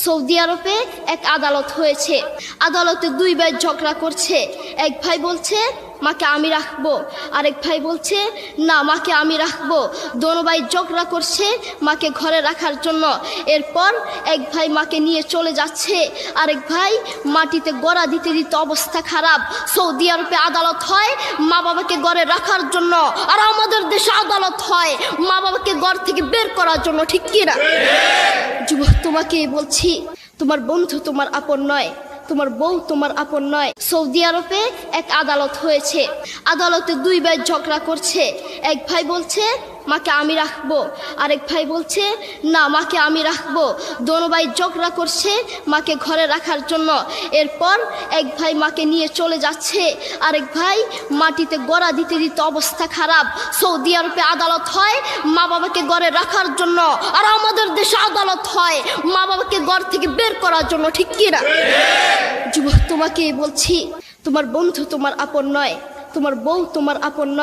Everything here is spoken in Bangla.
সৌদি আরবে এক আদালত হয়েছে। আদালতে দুই ভাই ঝগড়া করছে। এক ভাই বলছে মাকে আমি রাখবো, আরেক ভাই বলছে না মাকে আমি রাখবো। দোনো ভাই ঝগড়া করছে মাকে ঘরে রাখার জন্য। এরপর এক ভাই মাকে নিয়ে চলে যাচ্ছে, আরেক ভাই মাটিতে গড়া দিতে দিতে অবস্থা খারাপ। সৌদি আরবে আদালত হয় মা বাবাকে ঘরে রাখার জন্য, আর আমাদের দেশে আদালত হয় মা বাবাকে ঘর থেকে বের করার জন্য, ঠিক কিনা? যুবক, তোমাকে বলছি, তোমার বন্ধু তোমার আপন নয়, তোমার বউ তোমার আপন নয়। সৌদি আরবে এক আদালত হয়েছে। আদালতে দুই ভাই ঝগড়া করছে। এক ভাই বলছে মাকে আমি রাখবো, আরেক ভাই বলছে না মাকে আমি রাখবো। দোনো ভাই ঝগড়া করছে মাকে ঘরে রাখার জন্য। এরপর এক ভাই মাকে নিয়ে চলে যাচ্ছে, আরেক ভাই মাটিতে গড়া দিতে দিতে অবস্থা খারাপ। সৌদি আরবে আদালত হয় মা বাবাকে ঘরে রাখার জন্য, আর আমাদের দেশে আদালত হয় মা বাবাকে ঘর থেকে বের করার জন্য, ঠিক কিনা? যুবক, তোমাকে বলছি, তোমার বন্ধু তোমার আপন নয়, তোমার বউ তোমার আপন নয়।